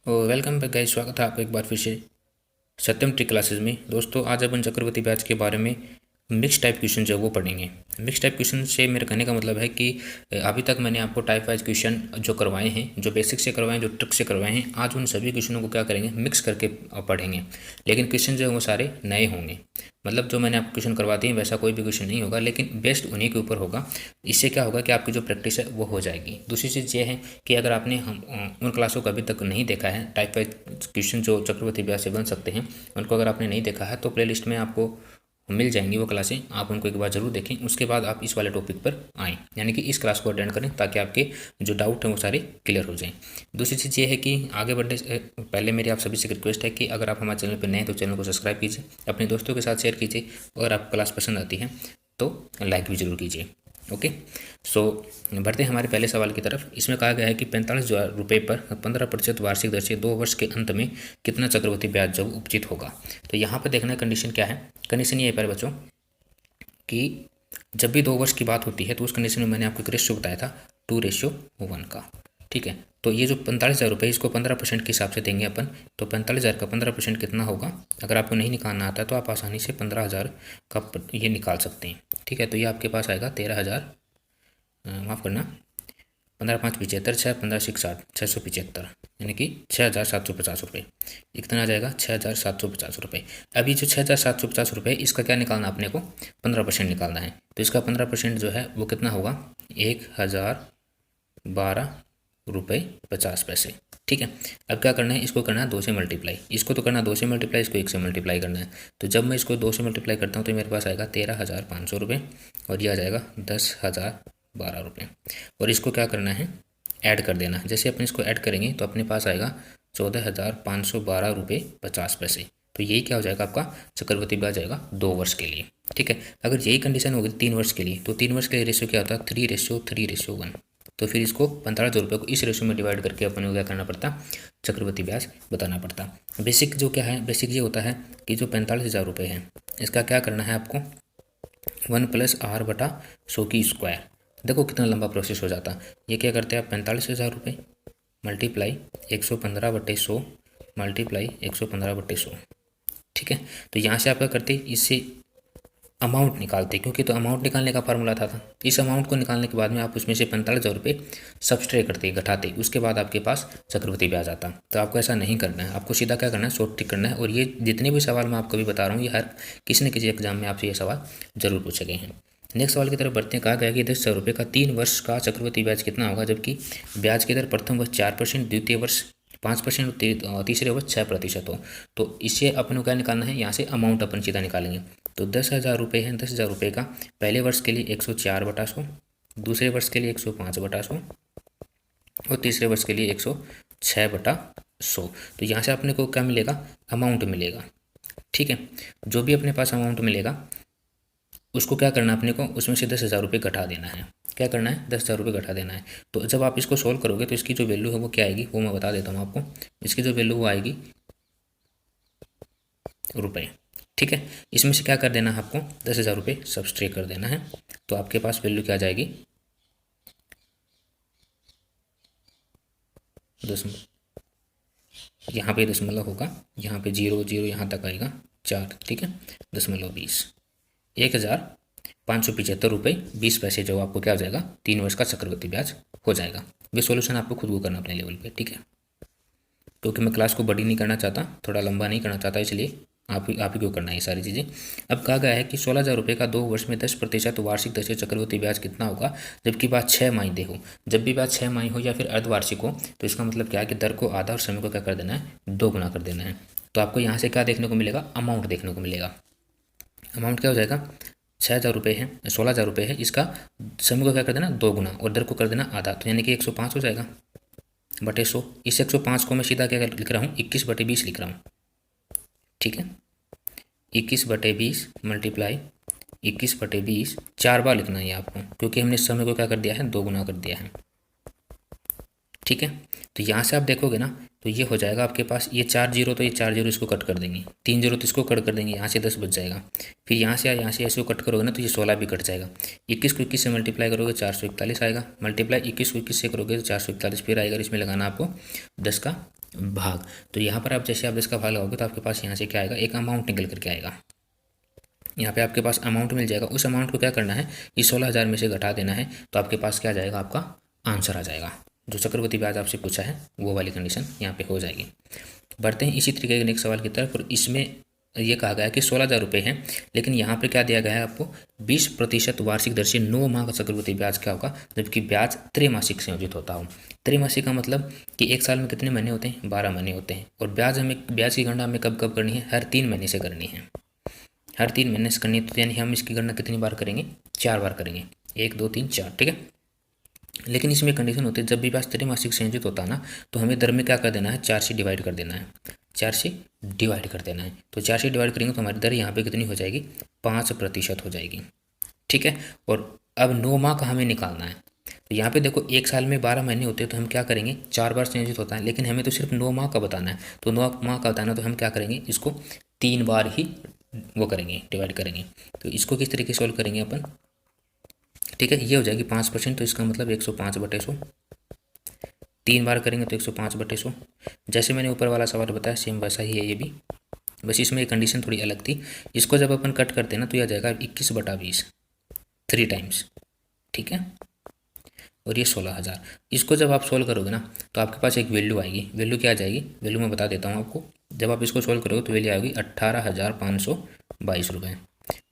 और welcome back guys, स्वागत है आपका एक बार फिर से सत्यम ट्रिक क्लासेस में। दोस्तों, आज अपन चक्रवर्ती ब्याज के बारे में मिक्स टाइप क्वेश्चन जो है वो पढ़ेंगे। मिक्स टाइप क्वेश्चन से मेरे कहने का मतलब है कि अभी तक मैंने आपको टाइप वाइज क्वेश्चन जो करवाए हैं, जो बेसिक से करवाए हैं, जो ट्रिक से करवाए हैं, आज उन सभी क्वेश्चनों को क्या करेंगे, मिक्स करके पढ़ेंगे। लेकिन क्वेश्चन जो है वो सारे नए होंगे। मतलब जो मैंने आपको क्वेश्चन करवाते हैं वैसा कोई भी क्वेश्चन नहीं होगा, लेकिन बेस्ट उन्हीं के ऊपर होगा। इससे क्या होगा कि आपकी जो प्रैक्टिस है वो हो जाएगी। दूसरी चीज़ ये है कि अगर आपने हम उन क्लासों को अभी तक नहीं देखा है, टाइप वाइज क्वेश्चन जो चक्रवर्ती ब्याज से बन सकते हैं, उनको अगर आपने नहीं देखा है तो प्लेलिस्ट में आपको मिल जाएंगी वो क्लासें। आप उनको एक बार ज़रूर देखें, उसके बाद आप इस वाले टॉपिक पर आएँ, यानी कि इस क्लास को अटेंड करें, ताकि आपके जो डाउट हैं वो सारे क्लियर हो जाएं। दूसरी चीज़ ये है कि आगे बढ़ने से पहले मेरी आप सभी से रिक्वेस्ट है कि अगर आप हमारे चैनल पर नए हैं तो चैनल को सब्सक्राइब कीजिए, अपने दोस्तों के साथ शेयर कीजिए, और आपको क्लास पसंद आती है तो लाइक भी ज़रूर कीजिए। ओके, सो बढ़ते हैं हमारे पहले सवाल की तरफ। इसमें कहा गया है कि 45,000 रुपये पर 15% वार्षिक दर से 2 वर्ष के अंत में कितना चक्रवृद्धि ब्याज जब उपचित होगा। तो यहाँ पर देखना कंडीशन क्या है। कंडीशन ये है प्यारे बच्चों कि जब भी 2 वर्ष की बात होती है तो उस कंडीशन में मैंने आपको एक रेशियो बताया था 2:1 का। ठीक है, तो ये जो 45,000 रुपये इसको 15% के हिसाब से देंगे अपन। तो 45,000 का 15% कितना होगा, अगर आपको नहीं निकालना आता तो आप आसानी से 15,000 का ये निकाल सकते हैं। ठीक है, तो ये आपके पास आएगा 13,000, माफ़ करना, 15×5 = 75, 6×15 = 60, 675, यानी कि 6,750 रुपये। कितना आ जाएगा, 6,750 रुपये। अभी जो 6,750 रुपये, इसका क्या निकालना अपने को, 15% निकालना है। तो इसका 15% जो है वो कितना होगा, 1,012 रुपये 50 पैसे। ठीक है, अब क्या करना है, इसको करना है 2 से मल्टीप्लाई। इसको तो करना 2 से मल्टीप्लाई, इसको 1 से मल्टीप्लाई करना है। तो जब मैं इसको 2 से मल्टीप्लाई करता हूँ तो मेरे पास आएगा 13,500 रुपये, और ये आ जाएगा 10,012 रुपये। और इसको क्या करना है, ऐड कर देना है। जैसे अपन इसको ऐड करेंगे तो अपने पास आएगा 14,512 रुपये 50 पैसे। तो यही क्या हो जाएगा, आपका चक्रवृद्धि ब्याज आएगा 2 वर्ष के लिए। ठीक है, अगर यही कंडीशन होगी 3 वर्ष के लिए, तो 3 वर्ष के लिए रेशियो क्या होता है, 3:3:1। तो फिर इसको 15,000 रुपये को इस रेशियो में डिवाइड करके अपन को क्या करना पड़ता, चक्रवृद्धि ब्याज बताना पड़ता। बेसिक जो क्या है, बेसिक ये होता है कि जो 45,000 रुपये है, इसका क्या करना है आपको, 1+r/100 देखो कितना लंबा प्रोसेस हो जाता। ये क्या करते हैं आप, 45,000 रुपये मल्टीप्लाई 115/100 मल्टीप्लाई 115/100। ठीक है, तो यहाँ से आप क्या करते, इससे अमाउंट निकालते, क्योंकि तो अमाउंट निकालने का फार्मूला था। इस अमाउंट को निकालने के बाद में आप उसमें से 45,000 रुपये सब्सट्रैक्ट करते, घटाते, उसके बाद आपके पास चक्रवृद्धि ब्याज आता। तो आपको ऐसा नहीं करना है, आपको सीधा क्या करना है, शॉर्ट ट्रिक करना है। और ये जितने भी सवाल मैं आपको भी बता रहा हूँ, ये हर किसी न किसी एग्जाम में आपसे ये सवाल जरूर पूछे गए हैं। नेक्स्ट सवाल की तरफ बढ़ते हैं। कहा गया कि 10,000 रुपये का 3 वर्ष का चक्रवृद्धि ब्याज कितना होगा, जबकि ब्याज की दर प्रथम वर्ष 4%, द्वितीय वर्ष 5% और तीसरे वर्ष 6% हो। तो इससे अपन को क्या निकालना है, यहाँ से अमाउंट अपन सीधा निकालेंगे। तो 10,000 रुपये है, 10,000 रुपये का पहले वर्ष के लिए 104/100, दूसरे वर्ष के लिए 105/100, और तीसरे वर्ष के लिए 106/100। तो यहाँ से अपने को क्या मिलेगा, अमाउंट मिलेगा। ठीक है, जो भी अपने पास अमाउंट मिलेगा उसको क्या करना अपने को, उसमें से 10,000 रुपये घटा देना है। क्या करना है, 10,000 रुपये घटा देना है। तो जब आप इसको सोल्व करोगे तो इसकी जो वैल्यू है वो क्या आएगी, वो मैं बता देता हूँ आपको। इसकी जो वैल्यू वो आएगी रुपये। ठीक है, इसमें से क्या कर देना है आपको, 10,000 रुपये सब्सट्रैक्ट कर देना है। तो आपके पास वैल्यू क्या आ जाएगी, दशमलव, यहाँ पे दशमलव होगा, यहाँ पे 0 0 यहाँ तक आएगा 4। ठीक है, 0.20, 1,575 रुपये 20 पैसे जो आपको क्या हो जाएगा, 3 वर्ष का चक्रवृद्धि ब्याज हो जाएगा। ये सॉल्यूशन आपको खुद को करना अपने लेवल पे। ठीक है, क्योंकि मैं क्लास को बड़ी नहीं करना चाहता, थोड़ा लंबा नहीं करना चाहता, इसलिए आप ही को करना है ये सारी चीज़ें। अब कहा गया है कि 16,000 रुपये का 2 वर्ष में 10% वार्षिक दर से चक्रवृद्धि ब्याज कितना होगा, जबकि बात 6 माही हो। जब भी बात 6 माही हो या फिर अर्धवार्षिक हो, तो इसका मतलब क्या है कि दर को आधा और समय को क्या कर देना है, 2 गुना कर देना है। तो आपको यहाँ से क्या देखने को मिलेगा, अमाउंट देखने को मिलेगा। अमाउंट क्या हो जाएगा, 6,000 रुपये है, 16,000 रुपये है, इसका समय को क्या कर देना, 2 गुना, और दर को कर देना आधा, तो यानी कि 105 हो जाएगा बटे 100। इस 105 को मैं सीधा क्या लिख रहा हूँ, 21/20 लिख रहा हूँ। ठीक है, 21/20 मल्टीप्लाई 21/20, 4 बार लिखना है आपको, क्योंकि हमने समय को क्या कर दिया है, 2 गुना कर दिया है। ठीक है, तो यहाँ से आप देखोगे ना, तो ये हो जाएगा आपके पास, ये 4 0, तो ये 4 0 इसको कट कर देंगे, 3 0 तो इसको कट कर देंगे, यहाँ से 10 बच जाएगा। फिर यहाँ से ऐसे कट करोगे ना तो ये 16 भी कट जाएगा। 21 को 21 से मल्टीप्लाई करोगे 441 आएगा, मल्टीप्लाई 21 को 21 से करोगे तो 441 फिर आएगा। इसमें लगाना आपको 10 का भाग। तो यहाँ पर आप जैसे आप इसका भाग लगाओगे तो आपके पास यहाँ से क्या आएगा, एक अमाउंट निकल करके आएगा। यहाँ पे आपके पास अमाउंट मिल जाएगा। उस अमाउंट को क्या करना है, इस 16,000 में से घटा देना है, तो आपके पास क्या आ जाएगा, आपका आंसर आ जाएगा। जो चक्रवृद्धि ब्याज आपसे पूछा है वो वाली कंडीशन यहाँ पे हो जाएगी। बढ़ते हैं इसी तरीके के नेक्स्ट सवाल की तरफ। और इसमें ये कहा गया है कि 16,000 रुपये हैं, लेकिन यहाँ पे क्या दिया गया है आपको, 20% वार्षिक दर से 9 माह का चक्रवृद्धि ब्याज क्या होगा, जबकि ब्याज त्रैमासिक संयोजित होता हो। त्रैमासिक का मतलब कि एक साल में कितने महीने होते हैं, 12 महीने होते हैं। और ब्याज की गणना हमें कब कब करनी है, हर 3 महीने से करनी है। हर 3 महीने से करनी है, तो यानी हम इसकी गणना कितनी बार करेंगे, 4 बार करेंगे, 1 2 3 4, ठीक है। लेकिन इसमें कंडीशन होती है, जब भी ब्याज त्रैमासिक संयोजित होता है ना, तो हमें दर में क्या कर देना है, 4 से डिवाइड कर देना है, 4 से डिवाइड कर देना है। तो 4 से डिवाइड करेंगे तो हमारी दर यहाँ पे कितनी हो जाएगी, 5% हो जाएगी, ठीक है। और अब 9 माह का हमें निकालना है। तो यहाँ पे देखो, एक साल में 12 महीने होते हैं, तो हम क्या करेंगे, 4 बार संयोजित होता है, लेकिन हमें तो सिर्फ 9 माह का बताना है। तो 9 माह का बताना, तो हम क्या करेंगे, इसको 3 बार ही वो करेंगे, डिवाइड करेंगे। तो इसको किस तरीके से सॉल्व करेंगे अपन, ठीक है। ये हो जाएगी 5%, तो इसका मतलब 105/100। 3 बार करेंगे तो 105/100। जैसे मैंने ऊपर वाला सवाल बताया सेम वैसा ही है ये भी, बस इसमें एक कंडीशन थोड़ी अलग थी। इसको जब अपन कट करते हैं ना, तो यह आ जाएगा 21/20, 3 टाइम्स, ठीक है। और ये 16,000। इसको जब आप सोल्व करोगे ना, तो आपके पास एक वैल्यू आएगी। वैल्यू क्या आ जाएगी, वैल्यू मैं बता देता हूँ आपको। जब आप इसको सोल्व करोगे तो वैल्यू आएगी 18,522 रुपये,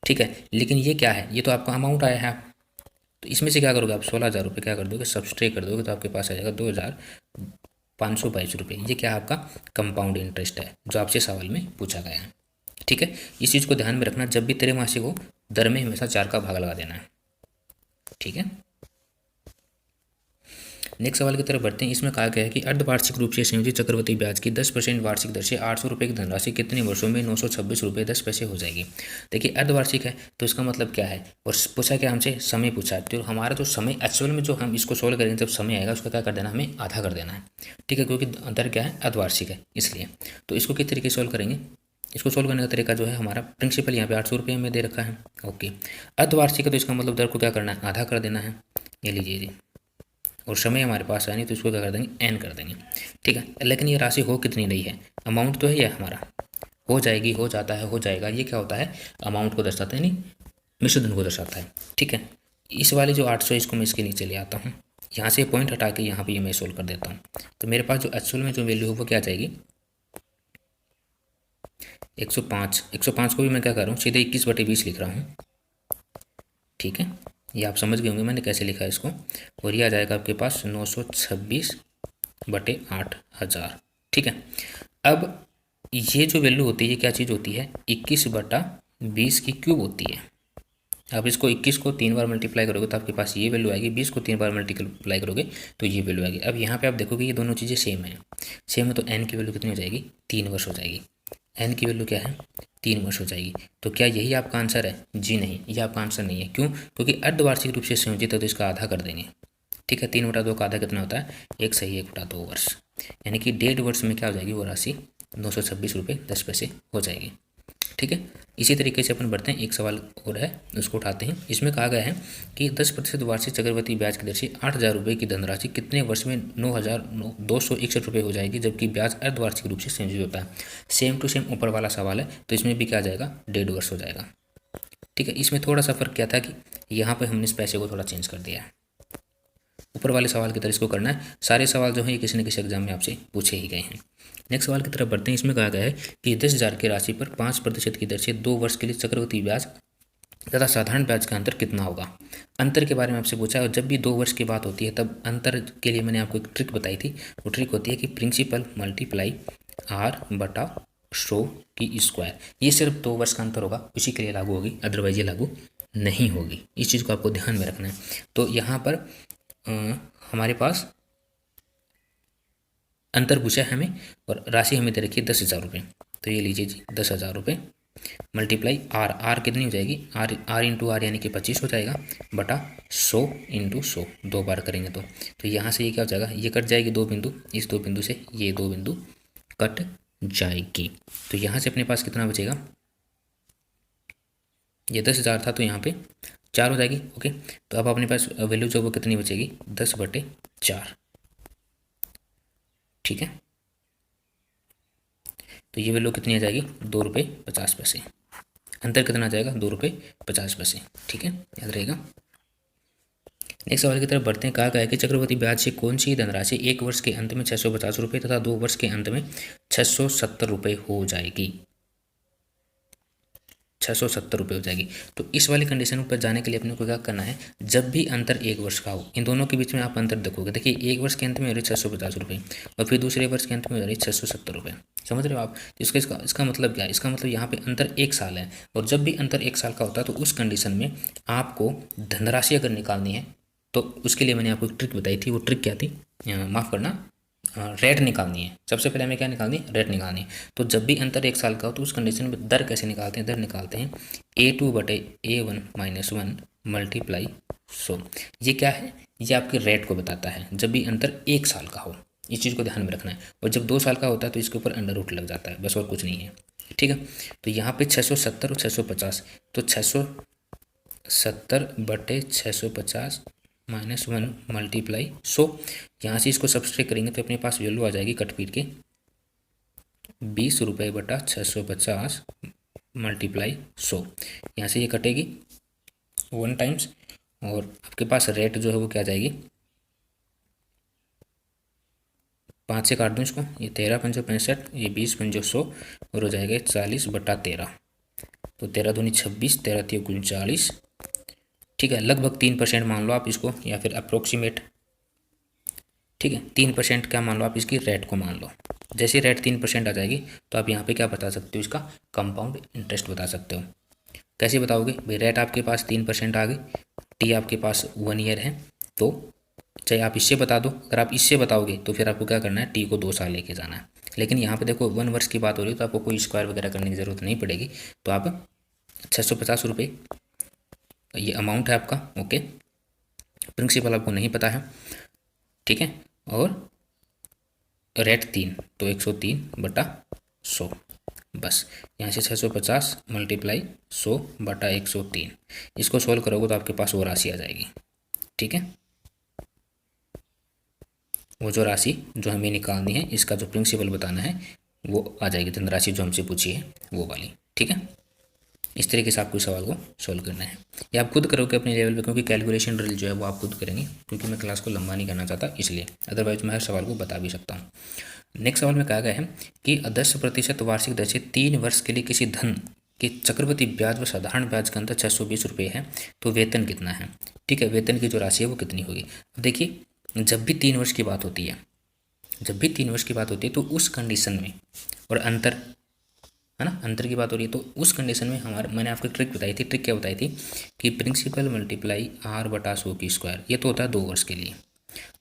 ठीक है। लेकिन ये क्या है, ये तो आपका अमाउंट आया है। तो इसमें से क्या करोगे आप, 16,000 रुपये क्या कर दोगे, सब्सट्रैक्ट कर दोगे, तो आपके पास आ जाएगा 2,522 रुपये। ये क्या है, आपका कंपाउंड इंटरेस्ट है, जो आपसे सवाल में पूछा गया है, ठीक है। इस चीज़ को ध्यान में रखना, जब भी त्रैमासिक हो, दर में हमेशा 4 का भाग लगा देना है, ठीक है। नेक्स्ट सवाल की तरफ बढ़ते हैं। इसमें कहा गया है कि अर्धवार्षिक रूप से संयोजित चक्रवृद्धि ब्याज की 10% वार्षिक दर से 800 रुपये की धनराशि कितने वर्षों में 926 रुपये 10 पैसे हो जाएगी। देखिए, अर्धवार्षिक है तो इसका मतलब क्या है, और पूछा क्या हमसे, समय पूछा है। तो हमारा जो समय एक्चुअल में जो हम इसको सोल्व करेंगे, जब समय आएगा उसका क्या कर देना, हमें आधा कर देना है, ठीक है, क्योंकि दर क्या है, अर्धवार्षिक है इसलिए। तो इसको किस तरीके से सोल्व करेंगे, इसको सोल्व करने का तरीका जो है, हमारा प्रिंसिपल यहाँ पे 800 रुपये में दे रखा है, ओके। अर्धवार्षिक है तो इसका मतलब दर को क्या करना है, आधा कर देना है, ये लीजिए जी। और समय हमारे पास है नहीं, तो इसको क्या कर देंगे, एन कर देंगे, ठीक है। लेकिन ये राशि हो कितनी रही है, अमाउंट तो है ये हमारा, हो जाएगी, हो जाता है, हो जाएगा, ये क्या होता है, अमाउंट को दर्शाता है, नहीं मिश्र धन को दर्शाता है, ठीक है। इस वाली जो 800 इसको मैं इसके नीचे ले आता हूँ, यहाँ से पॉइंट हटा के यहाँ पे ये मैं सोल्व कर देता हूँ। तो मेरे पास जो एक्चुअल में जो वैल्यू है वो क्या आ जाएगी, 105। 105 को भी मैं क्या कर रहा हूँ, सीधे 21/20 लिख रहा हूँ, ठीक है। ये आप समझ गए होंगे मैंने कैसे लिखा है इसको। और ये आ जाएगा आपके पास 926/8,000, ठीक है। अब ये जो वैल्यू होती है, ये क्या चीज़ होती है, 21/20 की क्यूब होती है। अब इसको 21 को 3 बार मल्टीप्लाई करोगे तो आपके पास ये वैल्यू आएगी, 20 को 3 बार मल्टीप्लाई करोगे तो ये वैल्यू आएगी। अब यहाँ पे आप देखोगे ये दोनों चीज़ें सेम है, सेम है, तो एन की वैल्यू कितनी हो जाएगी, 3 वर्ष हो जाएगी। एन की वैल्यू क्या है, 3 वर्ष हो जाएगी। तो क्या यही आपका आंसर है, जी नहीं, ये आपका आंसर नहीं है। क्यों, क्योंकि अर्धवार्षिक रूप से संयोजित है तो इसका आधा कर देंगे, ठीक है। 3/2 का आधा कितना होता है, 1 सही 1/2 वर्ष, यानी कि 1.5 वर्ष में क्या हो जाएगी वो राशि 926 रुपये 10 पैसे हो जाएगी, ठीक है। इसी तरीके से अपन बढ़ते हैं, एक सवाल और है उसको उठाते हैं। इसमें कहा गया है कि 10% वार्षिक चक्रवृद्धि ब्याज की दर से 8,000 रुपये की धनराशि कितने वर्ष में 9,261 रुपये हो जाएगी, जबकि ब्याज अर्धवार्षिक रूप से संयोजित होता है। सेम टू सेम ऊपर वाला सवाल है, तो इसमें भी क्या आ जाएगा, 1.5 वर्ष हो जाएगा, ठीक है। इसमें थोड़ा सा फर्क क्या था कि यहाँ पर हमने इस पैसे को थोड़ा चेंज कर दिया है। ऊपर वाले सवाल की तरह इसको करना है। सारे सवाल जो हैं ये किसी न किसी एग्जाम में आपसे पूछे ही गए हैं। नेक्स्ट सवाल की तरफ बढ़ते हैं। इसमें कहा गया है कि 10,000 की राशि पर 5% की दर से 2 वर्ष के लिए चक्रवृद्धि ब्याज तथा साधारण ब्याज का अंतर कितना होगा। अंतर के बारे में आपसे पूछा है, और जब भी 2 वर्ष की बात होती है तब अंतर के लिए मैंने आपको एक ट्रिक बताई थी। वो ट्रिक होती है कि प्रिंसिपल मल्टीप्लाई R/100 की स्क्वायर। ये सिर्फ 2 वर्ष का अंतर होगा, उसी के लिए लागू होगी, अदरवाइज ये लागू नहीं होगी। इस चीज़ को आपको ध्यान में रखना है। तो यहाँ पर हमारे पास अंतर पूछा है हमें, और राशि हमें दे रखी है 10,000 रुपये। तो ये लीजिए जी, 10,000 रुपये मल्टीप्लाई आर कितनी हो जाएगी, आर इंटू आर यानी कि 25 हो जाएगा, बटा 100 इंटू 100 2 बार करेंगे तो यहाँ से ये क्या हो जाएगा, ये कट जाएगी 2 बिंदु, इस 2 बिंदु से ये 2 बिंदु कट जाएगी। तो यहाँ से अपने पास कितना बचेगा, ये 10,000 था तो यहाँ पे 4 हो जाएगी, ओके। तो अब अपने पास वैल्यू जो वो कितनी बचेगी, 10/4, ठीक है। तो ये वैल्यू कितनी आ जाएगी, 2 रुपये 50 पैसे। अंतर कितना आ जाएगा, 2 रुपये 50 पैसे। ठीक है, याद रहेगा। नेक्स्ट सवाल की तरफ बढ़ते हैं। कहा गया है कि चक्रवृद्धि ब्याज से कौन सी धनराशि 1 वर्ष के अंत में 650 रुपये तथा 2 वर्ष के अंत में 670 रुपये हो जाएगी। 670 रुपये हो जाएगी। तो इस वाली कंडीशन पर जाने के लिए अपने को क्या करना है, जब भी अंतर 1 वर्ष का हो, इन दोनों के बीच में आप अंतर देखोगे। देखिए 1 वर्ष के अंत में हो रही 650 रुपये और फिर दूसरे वर्ष के अंत में हो रही 670 रुपये। समझ रहे हो आप। इसका मतलब क्या है, इसका मतलब यहाँ पे अंतर 1 साल है, और जब भी अंतर 1 साल का होता है तो उस कंडीशन में आपको धनराशि अगर निकालनी है तो उसके लिए मैंने आपको एक ट्रिक बताई थी। वो ट्रिक क्या थी, माफ़ करना, रेट निकालनी है। सबसे पहले हमें क्या निकालनी है, रेट निकालनी है। तो जब भी अंतर 1 साल का हो तो उस कंडीशन में दर कैसे निकालते हैं, दर निकालते हैं A2/A1 - 1 मल्टीप्लाई 100। ये क्या है, ये आपके रेट को बताता है जब भी अंतर 1 साल का हो। इस चीज़ को ध्यान में रखना है। और जब 2 साल का होता है तो इसके ऊपर अंडर रूट लग जाता है, बस और कुछ नहीं है। ठीक है, तो यहाँ पे 670 और 650, तो 670/650 -1 मल्टीप्लाई 100। यहाँ से इसको सब्सट्रैक्ट करेंगे तो अपने पास वैल्यू आ जाएगी कटपीट के 20 रुपये/650 मल्टीप्लाई 100। यहाँ से ये कटेगी 1 टाइम्स, और आपके पास रेट जो है वो क्या जाएगी, 5 से काट दूँ इसको, ये 13×5 65, ये 20×5 100, और हो जाएगा 40/13। तो 13 दूनी 26, 13 3 39। ठीक है, लगभग 3% मान लो आप इसको, या फिर अप्रोक्सीमेट। ठीक है, 3% क्या मान लो आप इसकी रेट को मान लो। जैसे रेट 3% आ जाएगी तो आप यहाँ पे क्या बता सकते हो, इसका कंपाउंड इंटरेस्ट बता सकते हो। कैसे बताओगे भाई, रेट आपके पास 3% आ गई, टी आपके पास 1 ईयर है, तो चाहे आप इससे बता दो। अगर आप इससे बताओगे तो फिर आपको क्या करना है, टी को 2 साल लेके जाना है। लेकिन यहाँ पे देखो 1 वर्ष की बात हो रही है तो आपको कोई स्क्वायर वगैरह करने की ज़रूरत नहीं पड़ेगी। तो आप 650 रुपये ये अमाउंट है आपका। ओके, प्रिंसिपल आपको नहीं पता है। ठीक है, और रेट 3, तो 103/100। बस यहाँ से 650 मल्टीप्लाई 100/103, इसको सोल्व करोगे तो आपके पास वो राशि आ जाएगी। ठीक है, वो जो राशि जो हमें निकालनी है, इसका जो प्रिंसिपल बताना है वो आ जाएगी, धनराशि जो हमसे पूछी है वो वाली। ठीक है, इस तरीके से आपको इस सवाल को सोल्व करना है। या आप खुद करोगे अपने लेवल पे, क्योंकि कैलकुलेशन ड्रिल जो है वो आप खुद करेंगे, क्योंकि मैं क्लास को लंबा नहीं करना चाहता इसलिए। अदरवाइज मैं हर सवाल को बता भी सकता हूँ। नेक्स्ट सवाल में कहा गया है कि 10% वार्षिक दर से 3 वर्ष के लिए किसी धन के चक्रवृद्धि ब्याज व साधारण ब्याज का अंतर 620 रुपये है, तो वेतन कितना है। ठीक है, वेतन की जो राशि है वो कितनी होगी। अब देखिए, जब भी 3 वर्ष की बात होती है, जब भी 3 वर्ष की बात होती है तो उस कंडीशन में, और अंतर है ना, अंतर की बात हो रही है, तो उस कंडीशन में हमारे, मैंने आपको ट्रिक बताई थी। ट्रिक क्या बताई थी कि प्रिंसिपल मल्टीप्लाई R/100 ये तो होता है 2 वर्ष के लिए।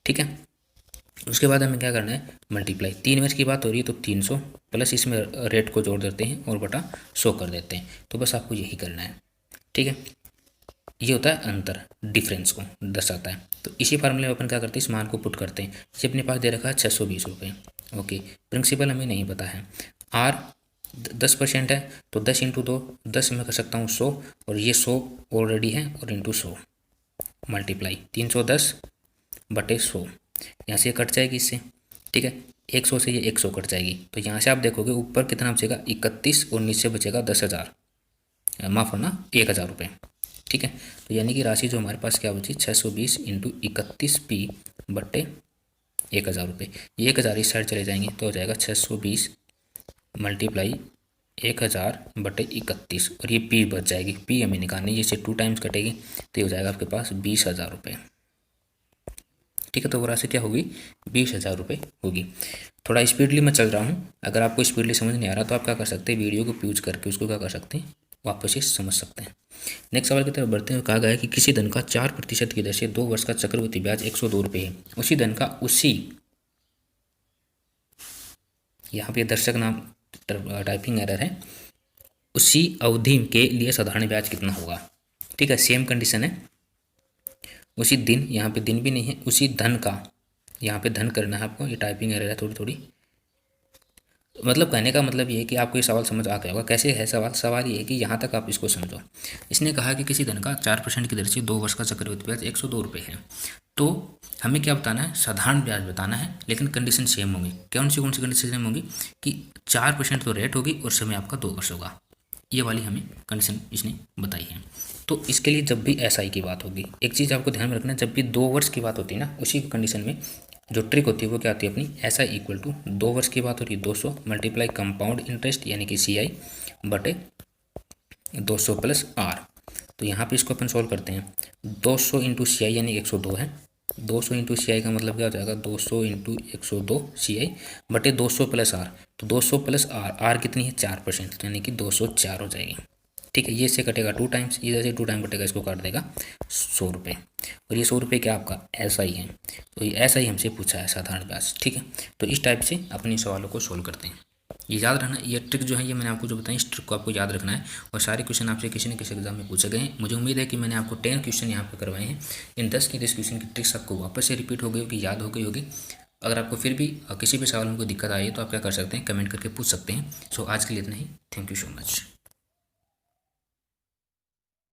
ठीक है, उसके बाद हमें क्या करना है, मल्टीप्लाई। 3 वर्ष की बात हो रही है तो 300 प्लस इसमें रेट को जोड़ देते हैं और बटा 100 कर देते हैं। तो बस आपको यही करना है। ठीक है, ये होता है अंतर, डिफरेंस को दर्शाता है। तो इसी फार्मूले में अपन क्या करते हैं, इस मान को पुट करते हैं। ये अपने पास दे रखा है 620 रुपये। ओके, प्रिंसिपल हमें नहीं पता है। R 10% है तो 10 × 2, 10 में कर सकता हूँ 100, और ये 100 ऑलरेडी है, और इंटू 100 मल्टीप्लाई 310/100। यहाँ से कट जाएगी इससे। ठीक है, 100 से ये 100 कट जाएगी। तो यहाँ से आप देखोगे ऊपर कितना बचेगा, 31, और नीचे बचेगा 10,000, माफ़ करना 1,000 रुपये। ठीक है, तो यानी कि राशि जो हमारे पास क्या बची, 620 × 31p/1000 रुपये। ये 1000 इस साइड चले जाएंगे तो हो जाएगा 620 मल्टीप्लाई 1000/31, और ये पी बच जाएगी। पी हमें निकालनी है, इससे 2 टाइम्स कटेगी तो ये हो जाएगा आपके पास 20,000 रुपये। ठीक है, तो वो राशि क्या होगी, 20,000 रुपये होगी। थोड़ा स्पीडली मैं चल रहा हूँ, अगर आपको स्पीडली समझ नहीं आ रहा तो आप क्या कर सकते हैं, वीडियो को पॉज करके उसको क्या कर सकते हैं, वापस से समझ सकते हैं। नेक्स्ट सवाल की तरफ बढ़ते हैं। कहा गया है कि किसी धन का 4% की दर से 2 वर्ष का चक्रवृद्धि ब्याज 102 रुपये है। उसी धन का यहाँ पे दर्शक नाम टाइपिंग एरर है, उसी अवधि के लिए साधारण ब्याज कितना होगा। ठीक है, सेम कंडीशन है, उसी दिन, यहाँ पे दिन भी नहीं है, उसी धन का, यहाँ पे धन करना है आपको। ये टाइपिंग एरर है थोड़ी, मतलब कहने का मतलब ये है कि आपको ये सवाल समझ आ गया होगा। कैसे है सवाल ये है कि यहाँ तक आप इसको समझो। इसने कहा कि किसी धन का 4% की दर से 2 वर्ष का चक्रवृद्धि ब्याज 102 रुपये है, तो हमें क्या बताना है, साधारण ब्याज बताना है, लेकिन कंडीशन सेम होगी। कौन सी कंडीशन सेम होगी कि 4% तो रेट होगी और समय आपका 2 वर्ष होगा। ये वाली हमें कंडीशन इसने बताई है। तो इसके लिए जब भी एसआई की बात होगी, एक चीज़ आपको ध्यान में रखना है, जब भी 2 वर्ष की बात होती है ना, उसी कंडीशन में जो ट्रिक होती है वो क्या होती है अपनी, एसआई इक्वल टू 2 वर्ष की बात हो रही है 200 मल्टीप्लाई कंपाउंड इंटरेस्ट यानी कि सीआई बटे 200 प्लस आर। तो यहाँ पे इसको अपन सॉल्व करते हैं। 200 इंटू सी आई यानी 102 है। 200 इंटू सी आई का मतलब क्या हो जाएगा, 200 इंटू 102 सी आई बटे 200 प्लस आर। तो 200 प्लस आर, आर कितनी है 4%, यानी कि 204 हो जाएगी। ठीक है, ये से कटेगा 2 टाइम्स, इधर से 2 टाइम कटेगा, इसको काट देगा 100 रुपये। और ये 100 रुपये क्या आपका ऐसा ही है। तो ये ऐसा ही हमसे पूछा है साधारण ब्याज। ठीक है, तो इस टाइप से अपने सवालों को सोल्व करते हैं। ये याद रखना, ये ट्रिक जो है ये मैंने आपको जो बताई, इस ट्रिक को आपको याद रखना है। और सारे क्वेश्चन आपसे किसी न किसी एग्जाम में पूछे गए हैं। मुझे उम्मीद है कि मैंने आपको 10 क्वेश्चन यहाँ पे करवाए हैं। इन 10 की 10 क्वेश्चन की ट्रिक्स आपको वापस से रिपीट हो गई होगी, याद हो गई होगी। अगर आपको फिर भी किसी भी सवाल में कोई दिक्कत आई है तो आप क्या कर सकते हैं, कमेंट करके पूछ सकते हैं। सो आज के लिए इतना ही। Thank you so much.